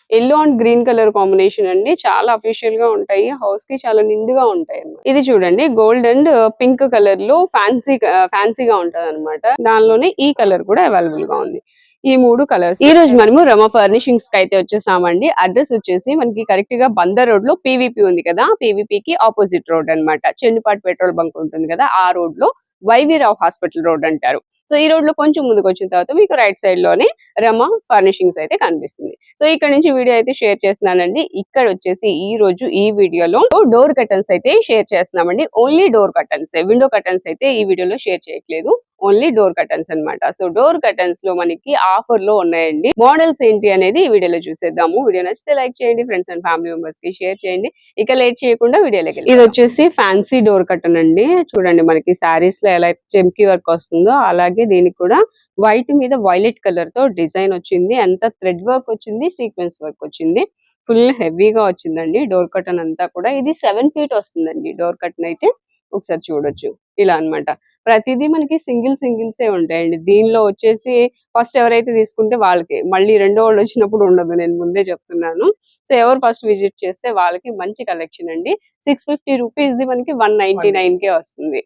Yellow and green colour combination అండి. చాలా official గా ఉంటాయి. హౌస్ కి చాలా నిండుగా ఉంటాయి అన్నమాట. ఇది చూడండి గోల్డ్ అండ్ పింక్ కలర్ లో ఫ్యాన్సీగా ఉంటది అనమాట. దానిలోనే ఈ కలర్ కూడా అవైలబుల్ గా ఉంది. ఈ 3 కలర్స్. ఈ రోజు మనము రమ ఫర్నిషింగ్స్ కి అయితే వచ్చేసామండి. అడ్రస్ వచ్చేసి మనకి కరెక్ట్ గా బందర్ రోడ్ లో పీవీపీ ఉంది కదా, పీవీపీ కి ఆపోజిట్ రోడ్ అన్నమాట. చెన్నుపాటి పెట్రోల్ బంక్ ఉంటుంది కదా, ఆ రోడ్ లో వైవీరావు హాస్పిటల్ రోడ్ అంటారు. సో ఈ రోడ్ లో కొంచెం ముందుకు వచ్చిన తర్వాత మీకు రైట్ సైడ్ లోనే రమ ఫర్నిషింగ్స్ అయితే కనిపిస్తుంది. సో ఇక్కడ నుంచి వీడియో అయితే షేర్ చేస్తున్నానండి. ఇక్కడ వచ్చేసి ఈ రోజు ఈ వీడియోలో డోర్ కర్టన్స్ అయితే షేర్ చేస్తున్నామండి. Only door curtains, window curtains అయితే ఈ వీడియోలో షేర్ చేయట్లేదు. ఓన్లీ డోర్ కర్టన్స్ అన్నమాట. సో డోర్ కర్టన్స్ లో మనకి ఆఫర్ లో ఉన్నాయండి. మోడల్స్ ఏంటి అనేది ఈ వీడియోలో చూసేద్దాము. వీడియో నచ్చితే లైక్ చేయండి, ఫ్రెండ్స్ అండ్ ఫ్యామిలీ మెంబర్స్ కి షేర్ చేయండి. ఇక లేట్ చేయకుండా వీడియోలోకి వెళ్ళి, ఇది వచ్చేసి ఫ్యాన్సీ డోర్ కర్టన్ అండి. చూడండి మనకి శారీస్ లో ఎలా చెమ్కీ వర్క్ వస్తుందో అలాగే దీనికి కూడా వైట్ మీద వైలెట్ కలర్ తో డిజైన్ వచ్చింది. అంతా థ్రెడ్ వర్క్ వచ్చింది, సీక్వెన్స్ వర్క్ వచ్చింది. ఫుల్ హెవీగా వచ్చిందండి డోర్ కర్టన్ అంతా కూడా. ఇది 7 ఫీట్ వస్తుందండి డోర్ కర్టన్ అయితే. ఒకసారి చూడొచ్చు ఇలా అన్నమాట. ప్రతిదీ మనకి సింగిల్సే ఉంటాయండి. దీనిలో వచ్చేసి ఫస్ట్ ఎవరైతే తీసుకుంటే వాళ్ళకి, మళ్ళీ రెండో వాళ్ళు వచ్చినప్పుడు ఉండదు, నేను ముందే చెప్తున్నాను. సో ఎవరు ఫస్ట్ విజిట్ చేస్తే వాళ్ళకి మంచి కలెక్షన్ అండి. 650 రూపీస్ ది మనకి 199 కే వస్తుంది.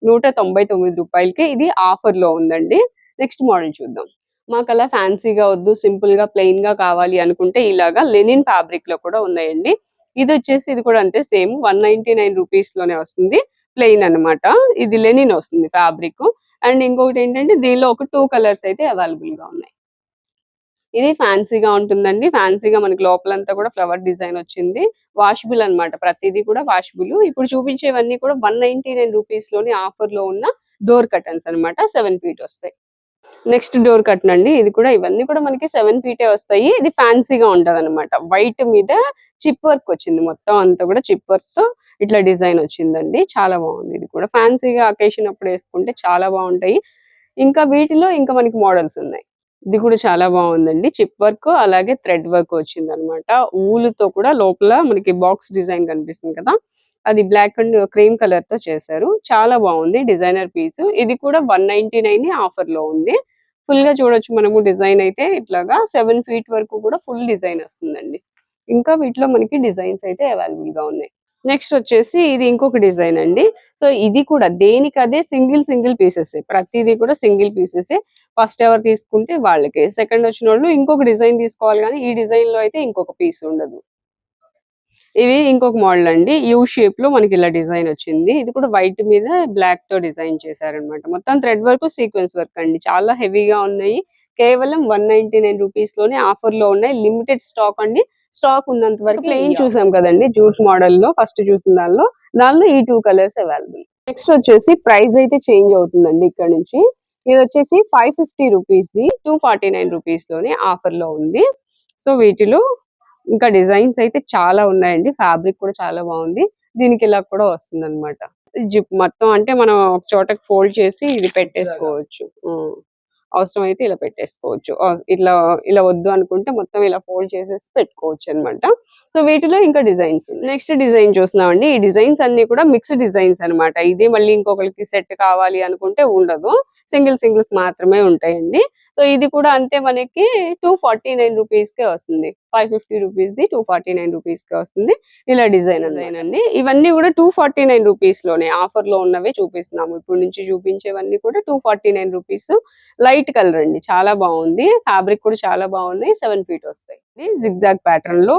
199 రూపాయలకి ఇది ఆఫర్ లో ఉందండి. నెక్స్ట్ మోడల్ చూద్దాం. మాకు అలా ఫ్యాన్సీగా వద్దు, సింపుల్ గా ప్లెయిన్ గా కావాలి అనుకుంటే ఇలాగా లెనిన్ ఫ్యాబ్రిక్ లో కూడా ఉన్నాయండి. ఇది వచ్చేసి ఇది కూడా అంతే, సేమ్ 199 రూపీస్ లోనే వస్తుంది. ప్లెయిన్ అన్నమాట. ఇది లెనిన్ వస్తుంది ఫ్యాబ్రిక్. అండ్ ఇంకొకటి ఏంటంటే దీనిలో ఒక 2 కలర్స్ అయితే అవైలబుల్ గా ఉన్నాయి. ఇది ఫ్యాన్సీగా ఉంటుందండి. ఫ్యాన్సీగా మనకి లోపలంతా కూడా ఫ్లవర్ డిజైన్ వచ్చింది. వాషబుల్ అన్నమాట. ప్రతిదీ కూడా వాషబుల్. ఇప్పుడు చూపించేవన్నీ కూడా 199 రూపీస్ లోని ఆఫర్ లో ఉన్న డోర్ కర్టన్స్ అన్నమాట. 7 ఫీట్ వస్తాయి. నెక్స్ట్ డోర్ కర్టన్ అండి. ఇది కూడా ఇవన్నీ కూడా మనకి 7 ఫీటే వస్తాయి. ఇది ఫ్యాన్సీగా ఉంటది అనమాట. వైట్ మీద చిప్ వర్క్ వచ్చింది. మొత్తం అంతా కూడా చిప్ వర్క్ తో ఇట్లా డిజైన్ వచ్చిందండి. చాలా బాగుంది. ఇది కూడా ఫ్యాన్సీగా అకేషన్ అప్పుడు వేసుకుంటే చాలా బాగుంటాయి. ఇంకా వీటిలో ఇంకా మనకి మోడల్స్ ఉన్నాయి. ఇది కూడా చాలా బాగుందండి. చిప్ వర్క్ అలాగే థ్రెడ్ వర్క్ వచ్చింది అనమాట. ఊలుతో కూడా లోపల మనకి బాక్స్ డిజైన్ కనిపిస్తుంది కదా, అది బ్లాక్ అండ్ క్రీమ్ కలర్ తో చేశారు. చాలా బాగుంది. Designer piece. ఇది కూడా 199 ఆఫర్ లో ఉంది. ఫుల్ గా చూడొచ్చు మనము. డిజైన్ అయితే ఇట్లాగా 7 ఫీట్ వరకు కూడా ఫుల్ డిజైన్ వస్తుందండి. ఇంకా వీటిలో మనకి డిజైన్స్ అయితే అవైలబుల్ గా ఉన్నాయి. నెక్స్ట్ వచ్చేసి ఇది ఇంకొక డిజైన్ అండి. సో ఇది కూడా దేనికి అదే సింగిల్ పీసెస్. ప్రతిదీ కూడా సింగిల్ పీసెస్. ఫస్ట్ ఎవరు తీసుకుంటే వాళ్ళకి, సెకండ్ వచ్చిన వాళ్ళు ఇంకొక డిజైన్ తీసుకోవాలి కానీ ఈ డిజైన్ లో అయితే ఇంకొక పీస్ ఉండదు. ఇవి ఇంకొక మోడల్ అండి. యూ షేప్ లో మనకి ఇలా డిజైన్ వచ్చింది. ఇది కూడా వైట్ మీద బ్లాక్ తో డిజైన్ చేశారనమాట. మొత్తం థ్రెడ్ వర్క్, సీక్వెన్స్ వర్క్ అండి. చాలా హెవీగా ఉన్నాయి. కేవలం 199 రూపీస్ లోనే ఆఫర్ లో ఉన్నాయి. లిమిటెడ్ స్టాక్ అండి. స్టాక్ ఉన్నంత వరకు. ప్లెయిన్ చూసాం కదండి జూట్ మోడల్ లో ఫస్ట్ చూసిన దానిలో ఈ 2 కలర్స్ అవైలబుల్. నెక్స్ట్ వచ్చేసి ప్రైస్ అయితే చేంజ్ అవుతుందండి ఇక్కడ నుంచి. ఇది వచ్చేసి 550 రూపీస్ ది 249 రూపీస్ లోనే ఆఫర్ లో ఉంది. సో వీటిలో ఇంకా డిజైన్స్ అయితే చాలా ఉన్నాయండి. ఫ్యాబ్రిక్ కూడా చాలా బాగుంది. దీనికి ఇలా కూడా వస్తుంది అనమాట. జిప్ మొత్తం అంటే మనం ఒక చోటకి ఫోల్డ్ చేసి ఇది పెట్టేసుకోవచ్చు. అవసరం అయితే ఇలా పెట్టేసుకోవచ్చు. ఇట్లా ఇలా వద్దు అనుకుంటే మొత్తం ఇలా ఫోల్డ్ చేసేసి పెట్టుకోవచ్చు అనమాట. సో వీటిలో ఇంకా డిజైన్స్. నెక్స్ట్ డిజైన్ చూస్తున్నామండి. ఈ డిజైన్స్ అన్ని కూడా మిక్స్డ్ డిజైన్స్ అనమాట. ఇది మళ్ళీ ఇంకొకరికి సెట్ కావాలి అనుకుంటే ఉండదు. సింగిల్స్ మాత్రమే ఉంటాయండి. సో ఇది కూడా అంతే, మనకి 249 రూపీస్ కే వస్తుంది. 550 రూపీస్ ది 249 రూపీస్ కే వస్తుంది. ఇలా డిజైన్ అండి. ఇవన్నీ కూడా 249 రూపీస్ లోనే ఆఫర్ లో ఉన్నవే చూపిస్తున్నాము. ఇప్పుడు నుంచి చూపించేవన్నీ కూడా 249 రూపీస్. లైట్ కలర్ అండి. చాలా బాగుంది. ఫ్యాబ్రిక్ కూడా చాలా బాగుంది. 7 ఫీట్ వస్తాయి. ఇది జిగ్జాగ్ ప్యాటర్న్ లో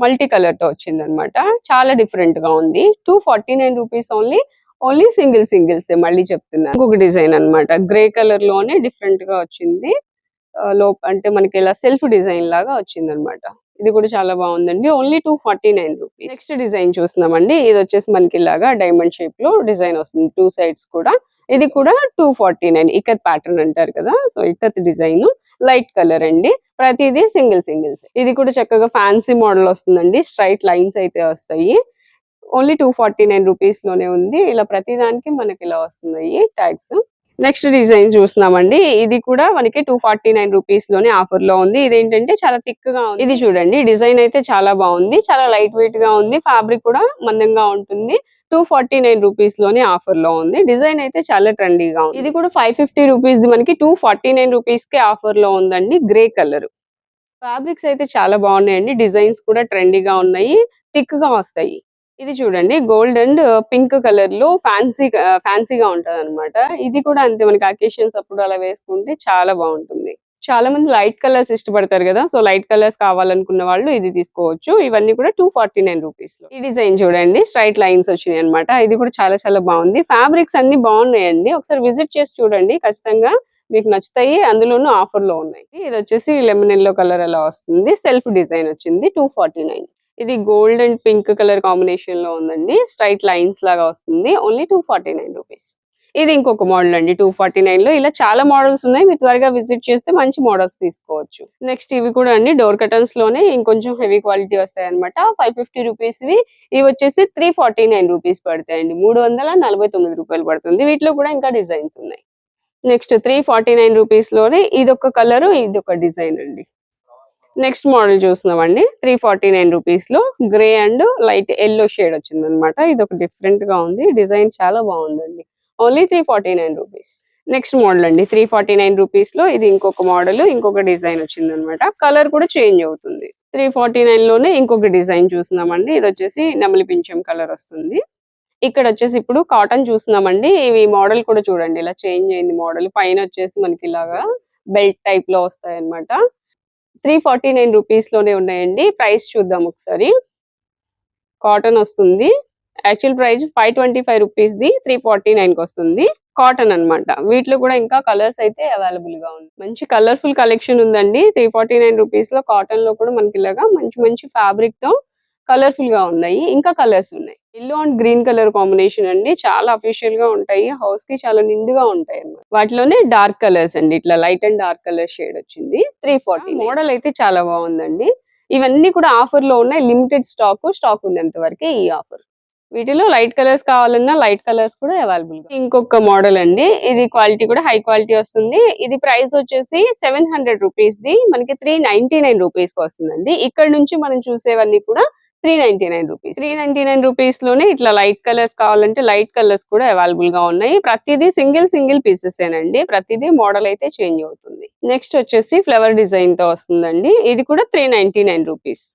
మల్టీ కలర్ తో వచ్చింది అనమాట. చాలా డిఫరెంట్ గా ఉంది. 249 రూపీస్ ఓన్లీ సింగిల్స్. మళ్ళీ చెప్తున్నాను. ఇంకొక డిజైన్ అన్నమాట. గ్రే కలర్ లోనే డిఫరెంట్ గా వచ్చింది. అంటే మనకి ఇలా సెల్ఫ్ డిజైన్ లాగా వచ్చింది అనమాట. ఇది కూడా చాలా బాగుందండి. Only 249 rupees. నెక్స్ట్ డిజైన్ చూస్తున్నామండి. ఇది వచ్చేసి మనకి ఇలాగా డైమండ్ షేప్ లో డిజైన్ వస్తుంది 2 సైడ్స్ కూడా. ఇది కూడా 249. ఇక్కత్ ప్యాటర్న్ అంటారు కదా, so ikat design. Light colour అండి. ప్రతిదీ సింగిల్స్. ఇది కూడా చక్కగా ఫ్యాన్సీ మోడల్ వస్తుందండి. స్ట్రైట్ లైన్స్ అయితే వస్తాయి. ఓన్లీ 249 రూపీస్ లోనే ఉంది. ఇలా ప్రతి దానికి మనకి ఇలా వస్తున్నాయి ట్యాగ్స్. నెక్స్ట్ డిజైన్ చూస్తున్నామండి. ఇది కూడా మనకి 249 రూపీస్ లోనే ఆఫర్ లో ఉంది. ఇదేంటంటే చాలా థిక్ గా ఉంది. ఇది చూడండి, డిజైన్ అయితే చాలా బాగుంది. చాలా లైట్ వెయిట్ గా ఉంది. ఫ్యాబ్రిక్ కూడా మందంగా ఉంటుంది. 249 రూపీస్ లోనే ఆఫర్ లో ఉంది. డిజైన్ అయితే చాలా ట్రెండీగా ఉంది. ఇది కూడా 550 రూపీస్ ది మనకి 249 రూపీస్ కే ఆఫర్ లో ఉందండి. Grey colour. ఫ్యాబ్రిక్స్ అయితే చాలా బాగున్నాయండి. డిజైన్స్ కూడా ట్రెండీగా ఉన్నాయి. థిక్ గా వస్తాయి. ఇది చూడండి గోల్డ్ అండ్ పింక్ కలర్ లో ఫ్యాన్సీగా ఉంటదన్నమాట. ఇది కూడా అంతే, మనకి అకేషన్స్ అప్పుడు అలా వేసుకుంటే చాలా బాగుంటుంది. చాలా మంది లైట్ కలర్స్ ఇష్టపడతారు కదా, సో లైట్ కలర్స్ కావాలనుకున్న వాళ్ళు ఇది తీసుకోవచ్చు. ఇవన్నీ కూడా 249 రూపీస్ లో. ఈ డిజైన్ చూడండి, స్ట్రైట్ లైన్స్ వచ్చినాయి అనమాట. ఇది కూడా చాలా చాలా బాగుంది. ఫ్యాబ్రిక్స్ అన్ని బాగున్నాయండి. ఒకసారి విజిట్ చేసి చూడండి, ఖచ్చితంగా మీకు నచ్చుతాయి. అందులోనూ ఆఫర్ లో ఉన్నాయి. ఇది వచ్చేసి లెమన్ ఎల్లో కలర్ అలా వస్తుంది. సెల్ఫ్ డిజైన్ వచ్చింది 249. ఇది gold and pink colour combination లో ఉందండి. స్ట్రైట్ లైన్స్ లాగా వస్తుంది. Only 249 rupees. ఇది ఇంకొక మోడల్ అండి 249 లో. ఇలా చాలా మోడల్స్ ఉన్నాయి. మీరు త్వరగా విజిట్ చేస్తే మంచి మోడల్స్ తీసుకోవచ్చు. నెక్స్ట్ ఇవి కూడా అండి డోర్ కర్టన్స్ లోనే ఇంకొంచెం హెవీ క్వాలిటీ వస్తాయి అనమాట. 550 రూపీస్ ఇవి వచ్చేసి 349 రూపీస్ పడతాయండి. 349 రూపాయలు పడుతుంది. వీటిలో కూడా ఇంకా డిజైన్స్ ఉన్నాయి. నెక్స్ట్ 349 రూపీస్ లోనే ఇదొక కలర్, ఇదొక డిజైన్ అండి. నెక్స్ట్ మోడల్ చూస్తున్నామండి 349 రూపీస్ లో. Grey and light yellow shade వచ్చింది అనమాట. ఇది ఒక డిఫరెంట్ గా ఉంది. డిజైన్ చాలా బాగుందండి. Only 349 rupees. నెక్స్ట్ మోడల్ అండి 349 రూపీస్ లో. ఇది ఇంకొక మోడల్, ఇంకొక డిజైన్ వచ్చింది అనమాట. కలర్ కూడా చేంజ్ అవుతుంది. 349 లోనే ఇంకొక డిజైన్ చూస్తున్నామండి. ఇది వచ్చేసి నెమలి పింఛం కలర్ వస్తుంది. ఇక్కడ వచ్చేసి ఇప్పుడు కాటన్ చూస్తున్నామండి. ఇవి మోడల్ కూడా చూడండి, ఇలా చేంజ్ అయింది మోడల్. పైన వచ్చేసి మనకి ఇలాగా బెల్ట్ టైప్ లో వస్తాయి అనమాట. 349 రూపీస్ లోనే ఉన్నాయండి. ప్రైస్ చూద్దాం ఒకసారి. కాటన్ వస్తుంది. యాక్చువల్ ప్రైస్ 525 రూపీస్ ది 349 కి వస్తుంది. కాటన్ అన్నమాట. వీటిలో కూడా ఇంకా కలర్స్ అయితే అవైలబుల్ గా ఉంది. మంచి కలర్ఫుల్ కలెక్షన్ ఉందండి. 349 రూపీస్ లో కాటన్ లో కూడా మనకి ఇలాగా మంచి మంచి ఫ్యాబ్రిక్ తో కలర్ఫుల్ గా ఉన్నాయి. ఇంకా కలర్స్ ఉన్నాయి. Yellow and green colour combination అండి. చాలా అఫీషియల్ గా ఉంటాయి. హౌస్ కి చాలా నిండుగా ఉంటాయి అన్నమాట. వాటిలోనే డార్క్ కలర్స్ అండి. ఇట్లా light and dark colour shade వచ్చింది. 340. మోడల్ అయితే చాలా బాగుందండి. ఇవన్నీ కూడా ఆఫర్ లో ఉన్నాయి. లిమిటెడ్ స్టాక్ ఉన్నంత వరకే ఈ ఆఫర్. వీటిలో లైట్ కలర్స్ కావాలన్నా లైట్ కలర్స్ కూడా అవైలబుల్ గా. ఇంకొక మోడల్ అండి. ఇది క్వాలిటీ కూడా హై క్వాలిటీ వస్తుంది. ఇది ప్రైస్ వచ్చేసి 700 రూపీస్ ది మనకి 399 రూపీస్ కి వస్తుందండి. ఇక్కడ నుంచి మనం చూసేవన్నీ కూడా 399 రూపీస్. 399 రూపీస్ లోనే ఇట్లా లైట్ కలర్స్ కావాలంటే లైట్ కలర్స్ కూడా అవైలబుల్ గా ఉన్నాయి. ప్రతిదీ సింగిల్ పీసెస్ ఏనండి. ప్రతిదీ మోడల్ అయితే చేంజ్ అవుతుంది. నెక్స్ట్ వచ్చేసి ఫ్లవర్ డిజైన్ తో వస్తుందండి. ఇది కూడా 399 రూపీస్.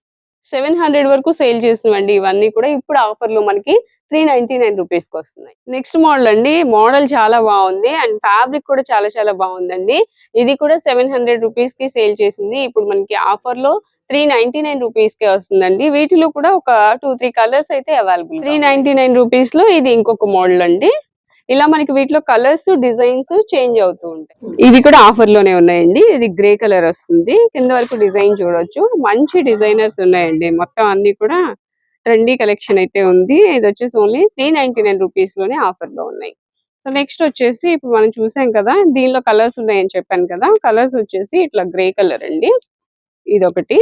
700 వరకు సేల్ చేసినవండి ఇవన్నీ కూడా. ఇప్పుడు ఆఫర్ లో మనకి 399 రూపీస్ కి వస్తున్నాయి. నెక్స్ట్ మోడల్ అండి. మోడల్ చాలా బాగుంది అండ్ ఫ్యాబ్రిక్ కూడా చాలా చాలా బాగుందండి. ఇది కూడా 700 రూపీస్ కి సేల్ చేసింది. ఇప్పుడు మనకి ఆఫర్ లో 399 రూపీస్ కే వస్తుందండి. వీటిలో కూడా ఒక 2-3 కలర్స్ అయితే అవైలబుల్. 399 రూపీస్ లో ఇది ఇంకొక మోడల్ అండి. ఇలా మనకి వీటిలో కలర్స్ డిజైన్స్ చేంజ్ అవుతూ ఉంటాయి. ఇవి కూడా ఆఫర్ లోనే ఉన్నాయండి. ఇది గ్రే కలర్ వస్తుంది. కింద వరకు డిజైన్ చూడొచ్చు. మంచి డిజైనర్స్ ఉన్నాయండి. మొత్తం అన్ని కూడా ట్రెండీ కలెక్షన్ అయితే ఉంది. ఇది వచ్చేసి ఓన్లీ 399 రూపీస్ లోనే ఆఫర్ లో ఉన్నాయి. సో నెక్స్ట్ వచ్చేసి ఇప్పుడు మనం చూసాం కదా, దీనిలో కలర్స్ ఉన్నాయని చెప్పాను కదా. కలర్స్ వచ్చేసి ఇట్లా గ్రే కలర్ అండి. ఇదొకటి.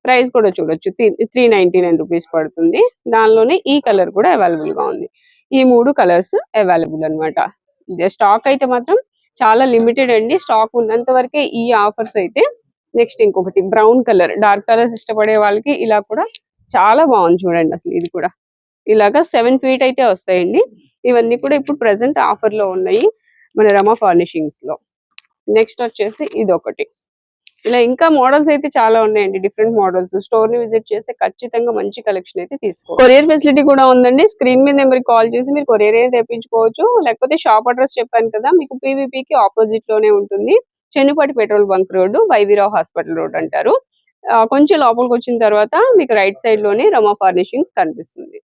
ప్రైస్ కూడా చూడొచ్చు 399 రూపీస్ పడుతుంది. దానిలోనే ఈ కలర్ కూడా అవైలబుల్ గా ఉంది. ఈ 3 కలర్స్ అవైలబుల్ అన్నమాట. స్టాక్ అయితే మాత్రం చాలా లిమిటెడ్ అండి. స్టాక్ ఉన్నంత వరకే ఈ ఆఫర్స్ అయితే. నెక్స్ట్ ఇంకొకటి బ్రౌన్ కలర్, డార్క్ కలర్స్ ఇష్టపడే వాళ్ళకి ఇలా కూడా చాలా బాగుంది చూడండి. అసలు ఇది కూడా ఇలాగా 7 ఫీట్ అయితే వస్తాయండి. ఇవన్నీ కూడా ఇప్పుడు ప్రెసెంట్ ఆఫర్ లో ఉన్నాయి మన రమా ఫర్నిషింగ్స్ లో. నెక్స్ట్ వచ్చేసి ఇది ఒకటి. ఇలా ఇంకా మోడల్స్ అయితే చాలా ఉన్నాయండి. Different models. స్టోర్ ని విజిట్ చేస్తే ఖచ్చితంగా మంచి కలెక్షన్ అయితే తీసుకోవచ్చు. కొరియర్ ఫెసిలిటీ కూడా ఉందండి. స్క్రీన్ మీద నెంబర్ కాల్ చేసి మీరు కొరియర్ అయితే తెప్పించుకోవచ్చు. లేకపోతే షాప్ అడ్రస్ చెప్పాను కదా, మీకు PVP కి ఆపోజిట్ లోనే ఉంటుంది. Chennupati petrol bunk road, YV Rao hospital road అంటారు. కొంచెం లోపలికి వచ్చిన తర్వాత మీకు రైట్ సైడ్ లోనే రమా ఫర్నిషింగ్స్ కనిపిస్తుంది.